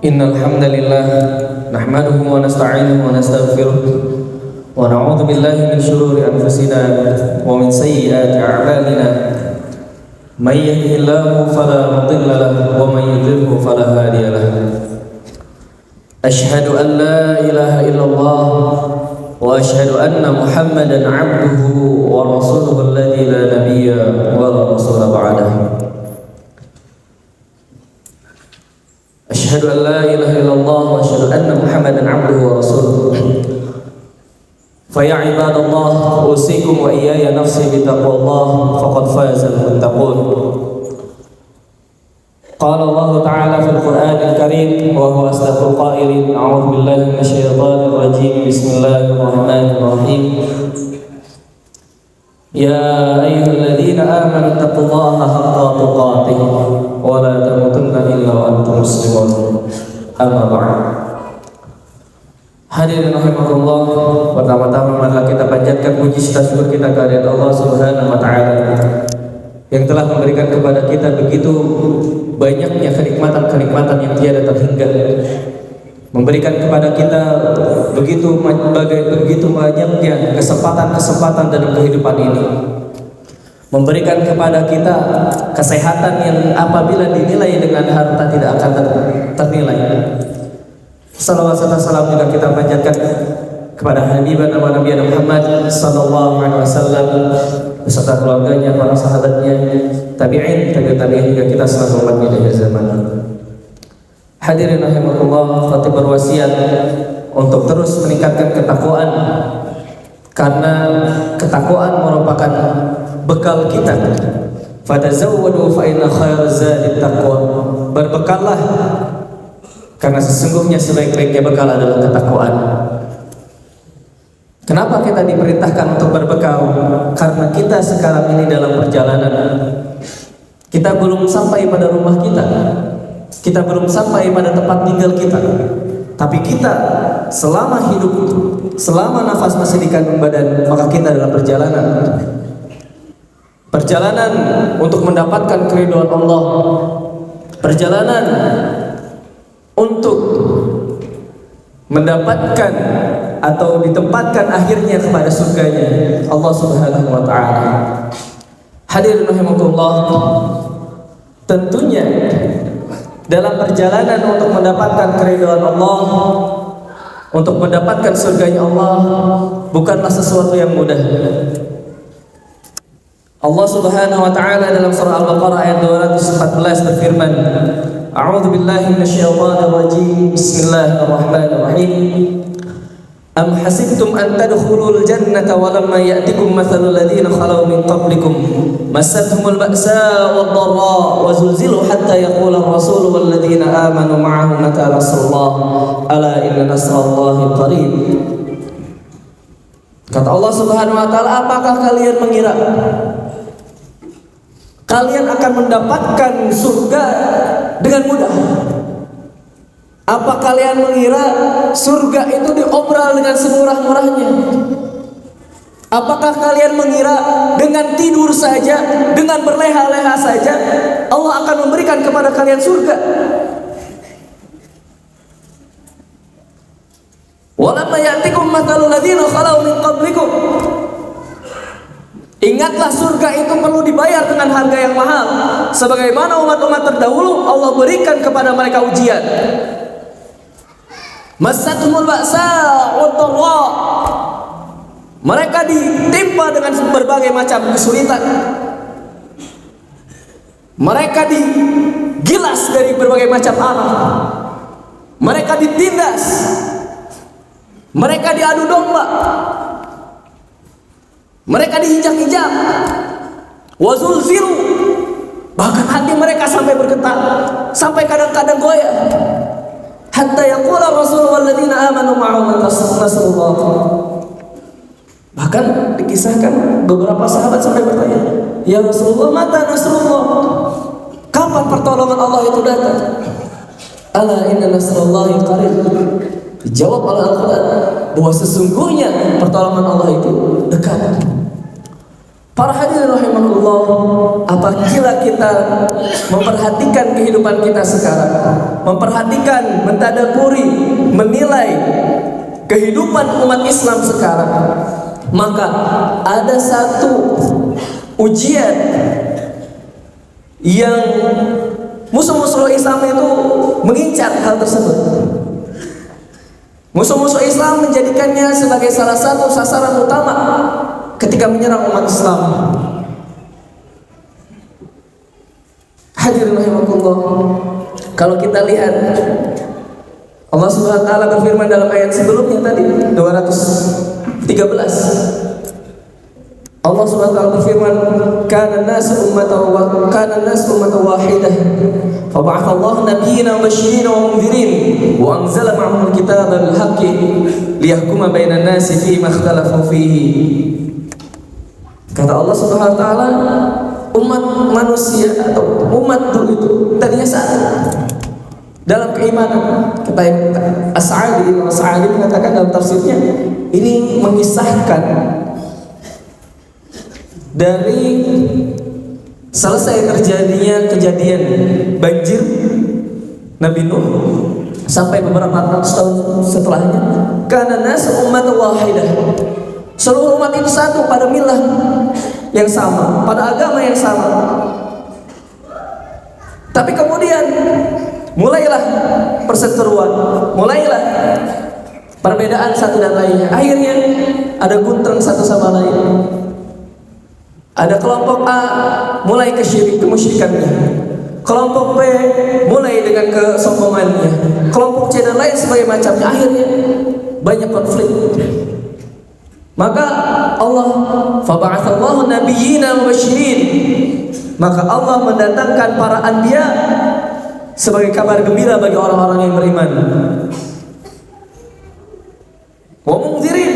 Innal hamdalillah nahmaduhu wa nasta'inuhu wa nastaghfiruh wa na'udzu billahi min shururi anfusina wa min sayyiati a'malina. May yahdihillahu fala mudilla lahu wa may yudlilhu fala hadiya lahu. Ashhadu an la ilaha illallah wa ashhadu anna Muhammadan 'abduhu wa rasuluhu alladzi la nabiyya wa la rasula ba'dahu. Asyhadu an la ilaha illallah wa asyhadu anna Muhammadan 'abduhu wa rasuluh. Fa ya ibadallah, usikum wa iyaya nafsi bi taqwallah faqad fazal muttaqun. Qala Allah ta'ala fil Qur'anil Karim wa huwa asdaqul qailin. A'udzu billahi minasy syaithanir rajim. Bismillahirrahmanirrahim. Ya ayyuhalladzina amanu taqullaha haqqa tuqatih wa la tamutunna illa wa antum muslimun. Amma ba'd. Hadirin rahimakumullah, pertama-tama marilah kita panjatkan puji syukur kita kepada Allah Subhanahu wa taala yang telah memberikan kepada kita begitu banyaknya kenikmatan-kenikmatan yang tiada terhingga. Memberikan kepada kita begitu banyaknya kesempatan-kesempatan dalam kehidupan ini. Memberikan kepada kita kesehatan yang apabila dinilai dengan harta tidak akan ternilai. Salawat serta salam juga kita panjatkan kepada Habibana wa Nabiyana Muhammad sallallahu alaihi wasallam beserta keluarganya, para sahabatnya, tabi'in juga kita selalu umat di akhir zaman. Hadirin rahimakumullah, khatib berwasiat untuk terus meningkatkan ketakwaan, karena ketakwaan merupakan bekal kita. Fatazawwadu fa inna khairaz zadi taqwa. Berbekallah karena sesungguhnya sebaik-baiknya bekal adalah ketakwaan. Kenapa kita diperintahkan untuk berbekal? Karena kita sekarang ini dalam perjalanan. Kita belum sampai pada rumah kita. Kita belum sampai pada tempat tinggal kita. Tapi kita selama hidup, selama nafas masih di kandung badan, maka kita dalam perjalanan. Perjalanan untuk mendapatkan keridhaan Allah. Perjalanan untuk mendapatkan atau ditempatkan akhirnya kepada surganya Allah Subhanahu wa taala. Hadirin rahimakumullah, tentunya dalam perjalanan untuk mendapatkan keridhaan Allah, untuk mendapatkan surganya Allah, bukanlah sesuatu yang mudah. Allah Subhanahu wa taala dalam surah Al-Baqarah ayat 214 berfirman, A'udzu billahi minasyaitonir rajim. Bismillahirrahmanirrahim. Am hasibtum an tadkhulul jannata wa lamma ya'tikum mathalul ladzina khalaw min qablikum massathumul ba'sa wad dharra wa zulzilu hatta yaqula ar-rasulu wal ladzina amanu ma'ahu mata nasrullah ala inna nasrallahi qarib. Kata Allah Subhanahu wa taala, apakah kalian mengira kalian akan mendapatkan surga dengan mudah? Apa kalian mengira surga itu diobral dengan semurah-murahnya? Apakah kalian mengira dengan tidur saja, dengan berleha-leha saja Allah akan memberikan kepada kalian surga? Walamma ya'tikum mathalul ladzina khalaw min qablikum. Ingatlah, surga itu perlu dibayar dengan harga yang mahal. Sebagaimana umat-umat terdahulu Allah berikan kepada mereka ujian. Massathumul ba'sa wad dharra. Mereka ditimpa dengan berbagai macam kesulitan. Mereka digilas dari berbagai macam arah. Mereka ditindas. Mereka diadu domba. Mereka diinjak-injak, wazulzilu, bahkan hati mereka sampai bergetar, sampai kadang-kadang goyah. Hatta yaqula Rasul wal ladzina amanu ma'ahu mata nasrullah. Bahkan dikisahkan beberapa sahabat sampai bertanya, ya Rasulullah, mata nasrullah? Kapan pertolongan Allah itu datang? Ala inna nasrullahi qarib. Dijawab oleh Al-Quran bahwa sesungguhnya pertolongan Allah itu dekat. Para hadirin rahimakumullah, apabila kita memperhatikan kehidupan kita sekarang, memperhatikan, mentadaburi, menilai kehidupan umat Islam sekarang, maka ada satu ujian yang musuh-musuh Islam itu mengincar hal tersebut. Musuh-musuh Islam menjadikannya sebagai salah satu sasaran utama ketika menyerang umat Islam. Hadirin rahimakumullah, kalau kita lihat Allah Subhanahu wa taala berfirman dalam ayat sebelumnya tadi 213. Allah Subhanahu wa taala berfirman, "Kana an-nasu ummatan wahidah, fa ba'atha Allah nabiyyina mubasysyirin wa mundzirin, wa anzala ma'ahum al-kitaba bil haqqi liyahkuma bainan nasi fima ikhtalafu fihi." Kata Allah Subhanahu wa taala, umat manusia atau umat dulu itu tadinya satu dalam keimanan. Kata As-Sa'di mengatakan dalam tafsirnya, ini mengisahkan dari selesai terjadinya kejadian banjir Nabi Nuh sampai beberapa ratus tahun setelahnya. Kana nasu ummatan wahidah, seluruh umat itu satu pada milah yang sama, pada agama yang sama. Tapi kemudian mulailah perseteruan, mulailah perbedaan satu dan lainnya. Akhirnya ada guntreng satu sama lain. Ada kelompok A mulai kemusyrikannya, kelompok B mulai dengan kesombongannya, kelompok C dan lain sebagainya macamnya. Akhirnya banyak konflik. Maka Allah faba'atsallahu nabiyyina mubasysyirin, maka Allah mendatangkan para anbiya sebagai kabar gembira bagi orang-orang yang beriman, wa mundzirin,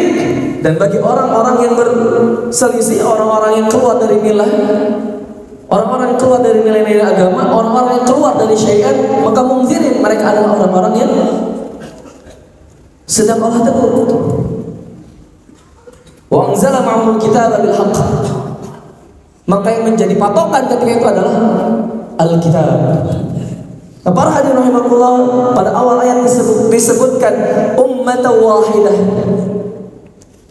dan bagi orang-orang yang berselisih, orang-orang yang keluar dari milah, orang-orang yang keluar dari nilai-nilai agama, orang-orang yang keluar dari syariat, maka mundzirin, mereka adalah orang-orang yang sedang Allah tegur. Wa anzala ma'ahum al-kitaba bil haqq, maka yang menjadi patokan ketika itu adalah Alkitab. Para hadirin rahimakumullah, pada awal ayat disebutkan ummatan wahidah,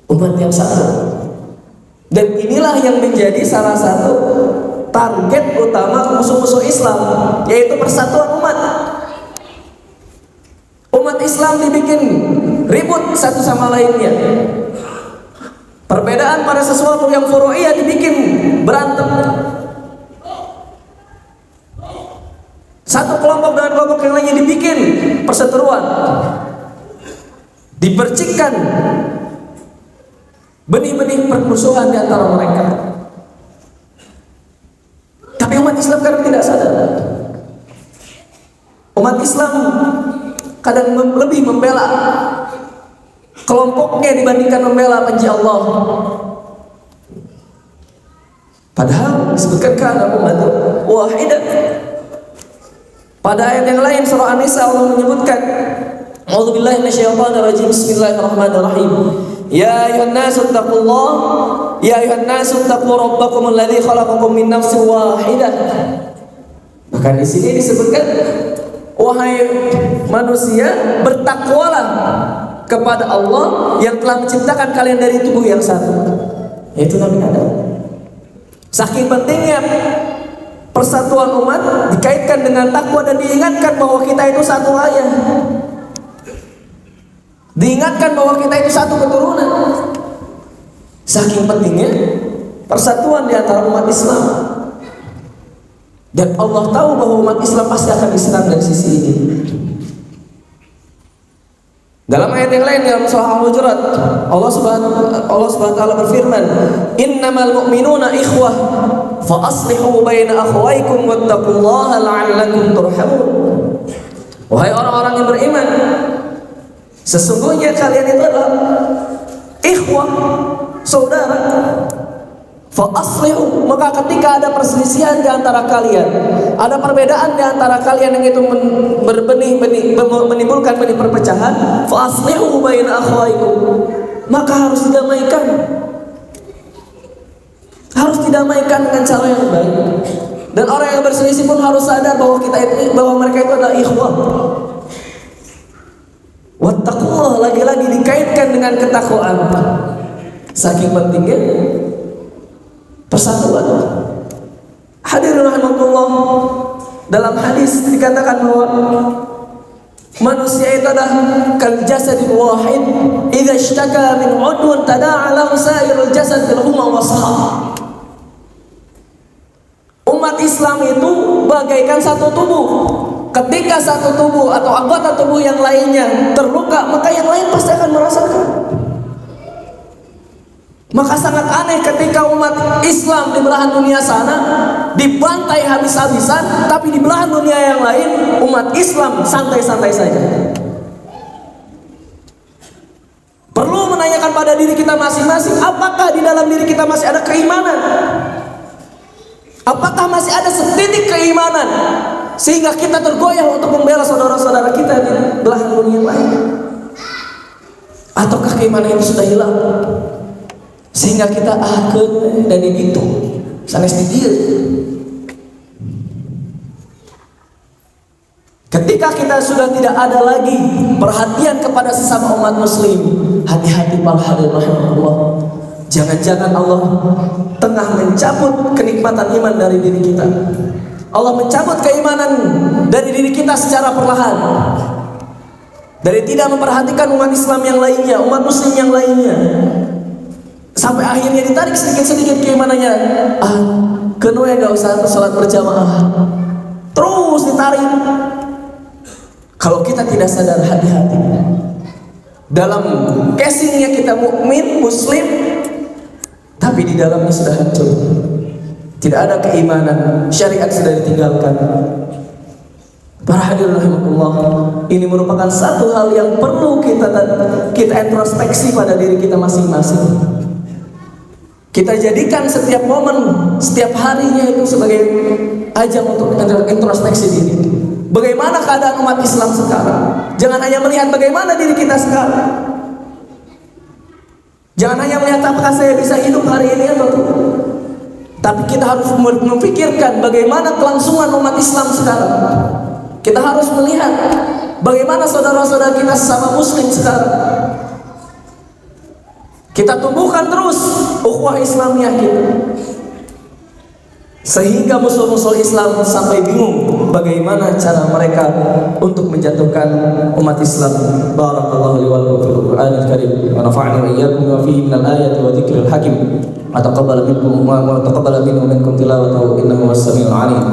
umat yang satu. Dan inilah yang menjadi salah satu target utama musuh-musuh Islam, yaitu persatuan umat. Umat Islam dibikin ribut satu sama lainnya. Perbedaan pada sesuatu yang furu'iyah dibikin berantem. Satu kelompok dengan kelompok yang lainnya dibikin perseteruan, dipercikkan benih-benih permusuhan di antara mereka. Tapi umat Islam kadang tidak sadar. Umat Islam kadang lebih membela kelompoknya dibandingkan membela benci Allah. Padahal disebutkan kana ummatan wahidah. Pada ayat yang lain surah An-Nisa Allah menyebutkan, A'udzubillahi minasyaitonir rajim, bismillahirrahmanirrahim. Ya ayuhan nasu taqullah, ya ayuhan nasu taqu rabbakum alladzi khalaqakum min nafsin wahidah. Bahkan di sini disebutkan, wahai manusia, bertakwalah kepada Allah yang telah menciptakan kalian dari tubuh yang satu, yaitu Nabi Adam. Saking pentingnya persatuan umat dikaitkan dengan takwa dan diingatkan bahwa kita itu satu ayah, diingatkan bahwa kita itu satu keturunan. Saking pentingnya persatuan di antara umat Islam. Dan Allah tahu bahwa umat Islam pasti akan diserang dari sisi ini. Dalam ayat yang lain dalam surah Al-Hujurat, Allah Subhanahu wa taala berfirman, "Innamal mu'minuna ikhwah, fa aslihu baina akhawaykum wattaqullaha la'allakum turhamun." Wahai orang-orang yang beriman, sesungguhnya kalian itu adalah ikhwah, saudara. Fa aslihu, maka ketika ada perselisihan di antara kalian, ada perbedaan di antara kalian yang itu menimbulkan benih perpecahan, fa aslihu baina akhawaykum, maka harus didamaikan. harus didamaikan dengan cara yang baik. Dan orang yang berselisih pun harus sadar bahwa mereka itu adalah ikhwah. Wattaqullah, lagi-lagi dikaitkan dengan ketakwaan. Saking pentingnya persatuan. Hadirin rahimakumullah, dalam hadis dikatakan bahwa manusia itu adalah kal jasadil wahid, idza ishtaka min 'udwin tada'a lahu sa'irul jasad bil humma was sahar. Umat Islam itu bagaikan satu tubuh. Ketika satu tubuh atau anggota tubuh yang lainnya terluka, maka yang lain pasti akan merasakan. Maka sangat aneh ketika umat Islam di belahan dunia sana dibantai habis-habisan, tapi di belahan dunia yang lain umat Islam santai-santai saja. Perlu menanyakan pada diri kita masing-masing, apakah di dalam diri kita masih ada keimanan? Apakah masih ada setitik keimanan sehingga kita tergoyah untuk membela saudara-saudara kita di belahan dunia yang lain? Ataukah keimanan itu sudah hilang sehingga kita dan itu sanes di dia? Ketika kita sudah tidak ada lagi perhatian kepada sesama umat muslim, hati-hati para hadirin rahimakumullah. Jangan-jangan Allah tengah mencabut kenikmatan iman dari diri kita. Allah mencabut keimanan dari diri kita secara perlahan. Dari tidak memperhatikan umat Islam yang lainnya, umat muslim yang lainnya. Sampai akhirnya ditarik sedikit-sedikit keimanannya. Kenapa gak usah sholat berjamaah? Terus ditarik. Kalau kita tidak sadar, hati-hati. Dalam casingnya kita mukmin, muslim, tapi di dalamnya sudah hancur. Tidak ada keimanan, syariat sudah ditinggalkan. Para hadirin rahimakumullah, ini merupakan satu hal yang perlu kita introspeksi pada diri kita masing-masing. Kita jadikan setiap momen, setiap harinya itu sebagai ajang untuk introspeksi diri. Bagaimana keadaan umat Islam sekarang? Jangan hanya melihat bagaimana diri kita sekarang. Jangan hanya melihat apakah saya bisa hidup hari ini atau tidak. Tapi kita harus memikirkan bagaimana kelangsungan umat Islam sekarang. Kita harus melihat bagaimana saudara-saudara kita sesama muslim sekarang. Kita tumbuhkan terus ukhuwah Islamiyah kita, sehingga musuh-musuh Islam sampai bingung bagaimana cara mereka untuk menjatuhkan umat Islam. Barakallahu li wa lakum fil Qur'anil Karim wa nafa'ani wa iyyakum wa fihi minal ayati wa dzikril hakim. Taqabbal minkum wa taqabbal minkum tilawatahu innahu was-sami'ul 'alim.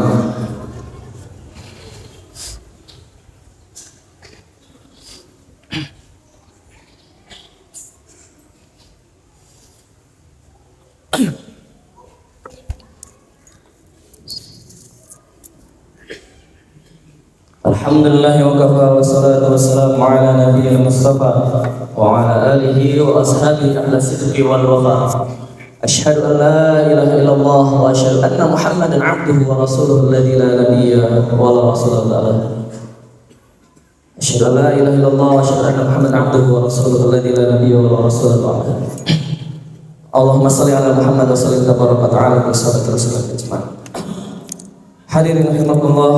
Alhamdulillah wa kafa wa salatu wa salamu ala nabiyyil mustafa wa ala alihi wa ashabihi ahla sidqi wal wafa. Ashhadu an la ilaha illallah wa ashhadu anna Muhammadan abduhu wa rasuluhu alladzi la nabiyya wa la rasula ba'dahu. Ashhadu an la ilaha illallah wa ashhadu anna Muhammadan abduhu wa rasuluhu alladzi la nabiyya wa la rasula ba'dahu. Allahumma shalli ala Muhammad wa sallim tabaraka ta'ala bi sahabati rasulillah ajma'in. Hadirin rahimakumullah,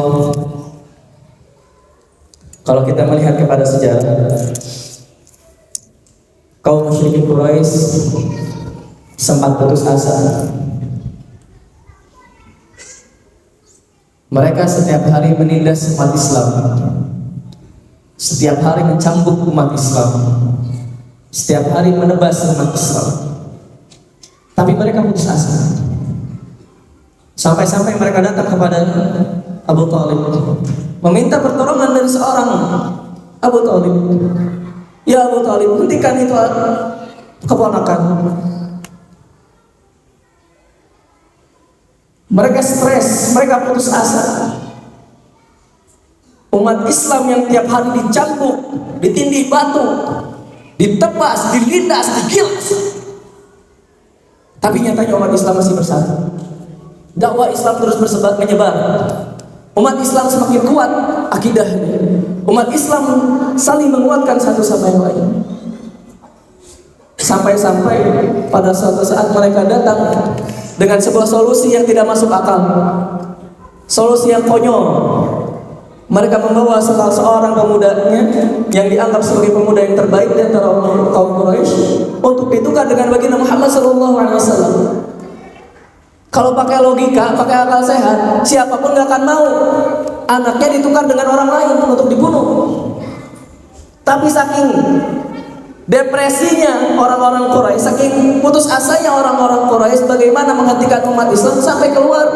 kalau kita melihat kepada sejarah, kaum musyrikin Quraisy sempat putus asa. Mereka setiap hari menindas umat Islam, setiap hari mencambuk umat Islam, setiap hari menebas umat Islam. Tapi mereka putus asa. Sampai-sampai mereka datang kepada Abu Thalib, meminta pertolongan dari seorang Abu Thalib. Ya Abu Thalib, hentikan itu keponakan. Mereka stres, mereka putus asa. Umat Islam yang tiap hari dicambuk, ditindih batu, ditebas, dilindas, digilas. Tapi nyatanya umat Islam masih bersatu. Dakwah Islam terus menyebar. Umat Islam semakin kuat akidahnya. Umat Islam saling menguatkan satu sama yang lain. Sampai-sampai pada suatu saat mereka datang dengan sebuah solusi yang tidak masuk akal, solusi yang konyol. Mereka membawa salah seorang pemudanya yang dianggap sebagai pemuda yang terbaik di antara kaum Quraisy untuk ditukar dengan baginda Muhammad SAW. Kalau pakai logika, pakai akal sehat, siapapun gak akan mau anaknya ditukar dengan orang lain untuk dibunuh. Tapi saking depresinya orang-orang Quraisy, saking putus asanya orang-orang Quraisy bagaimana menghentikan umat Islam, sampai keluar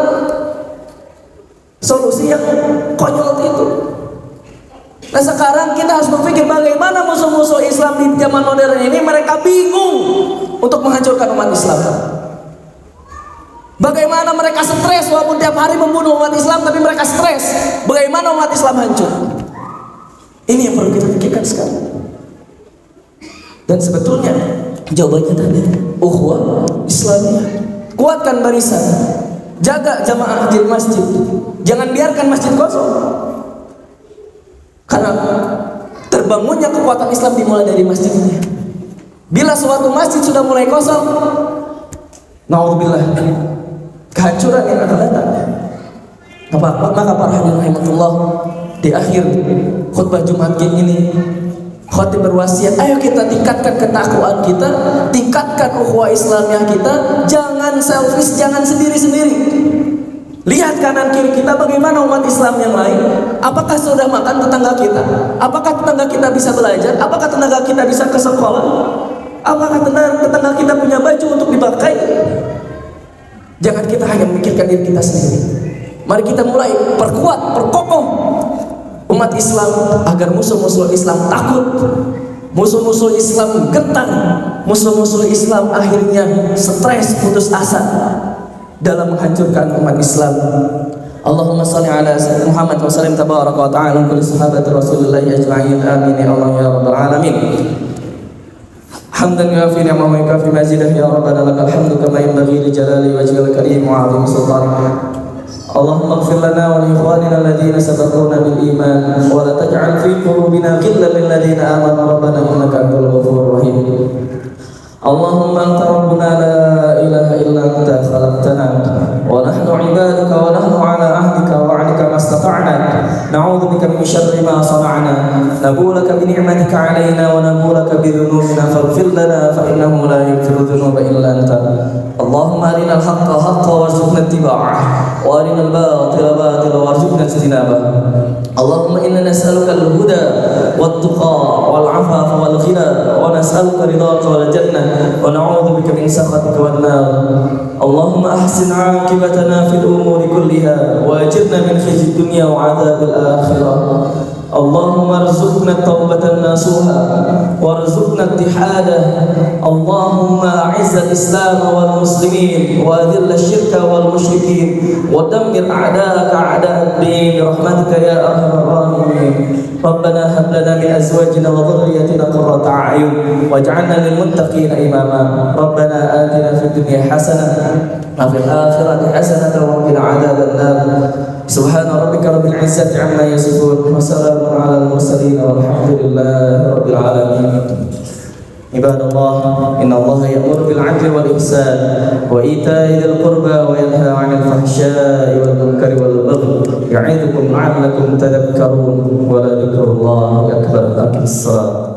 solusi yang konyol itu. Nah sekarang kita harus berpikir bagaimana musuh-musuh Islam di zaman modern ini mereka bingung untuk menghancurkan umat Islam. Bagaimana mereka stres walaupun tiap hari membunuh umat Islam, tapi mereka stres bagaimana umat Islam hancur. Ini yang perlu kita pikirkan sekarang. Dan sebetulnya jawabannya tadi, ukhuwah Islamiyah. Kuatkan barisan, jaga jamaah di masjid, jangan biarkan masjid kosong. Karena terbangunnya kekuatan Islam dimulai dari masjidnya. Bila suatu masjid sudah mulai kosong, naudzubillah, kehancuran yang akan datang. Maka para hadirin rahimakumullah, di akhir khutbah Jumat ini khatib berwasiat, ayo kita tingkatkan ketakwaan kita, tingkatkan ukhuwah Islamiyah kita, jangan selfish, jangan sendiri-sendiri. Lihat kanan kiri kita bagaimana umat Islam yang lain. Apakah sudah makan tetangga kita? Apakah tetangga kita bisa belajar? Apakah tetangga kita bisa ke sekolah? Apakah tetangga kita punya baju untuk dipakai? Jangan kita hanya memikirkan diri kita sendiri. Mari kita mulai perkokoh umat Islam agar musuh-musuh Islam takut, musuh-musuh Islam gentar, musuh-musuh Islam akhirnya stres, putus asa dalam menghancurkan umat Islam. Allahumma salli ala sayyidina Muhammad wa sallim tabaraka wa ta'ala kulli sahabati Rasulillah ajma'in. Amin ya Allah ya rabbal alamin. Hamdan yuafi ni'amahu wa yukafi mazidah ya rabbana lakal hamdu kama yanbaghi li jalali wajhil karim wa 'azimi sultanik. Allahumma ighfir lana wa li ikhwanina alladhina sabaquna bil iman wa la taj'al fi qulubina ghillan lil ladzina amanu rabbana innaka antal ghafurur rahim. Allahumma anta rabbuna la ilaha illa anta khalaqtana wa nahnu 'ibaduka wa nahnu 'ala ahdika wa 'adika mastata'na na'udzu bika min syarri ma sana'na nabulaka bi ni'matika 'alaina wa nabulaka bi dhunubina faghfir lana fa innahu la yaghfiru dhunuba illa anta. Allahumma arina al-haqqa haqqan warzuqna ittiba'ah wa arina al-batila batilan warzuqna ijtinabah. Allahumma inna nas'aluka al-huda wat-tuqa wal-'afafa wal-ghina wa nas'aluka ridhaka wal jannah wa na'udzu bika min sakhatika wan nar. Allahumma ahsin 'aqibatana fil umuri kulliha wa ajirna min khizyid dunya wa 'adzabil akhirah. Allahumma arzuqna taubatan nasuha warzuqna ittihadah. Allahumma a'izz al-islam wal muslimin wa adhill asy-syirka wal musyrikin wa dammir a'da'aka a'da' ad-din bi rahmatika ya arhamar rahimin. Rabbana hab lana min azwajina wa dhurriyyatina qurrata a'yun waj'alna lil muttaqina imama. Rabbana atina fid dunya hasanah wa fil akhirati hasanah wa qina 'adzaban nar. Subhana rabbika rabbil izzati 'amma yasifun wa salamun 'alal mursalin walhamdulillahi rabbil alamin. Ibadallah, innallaha ya'muru bil 'adli wal ihsan wa ita'i dzil qurba wa yanha 'anil fahsya'i wal munkari wal baghi ya'idukum la'allakum tadhakkarun wa la dzikrullahi akbar. Aqim as-salat.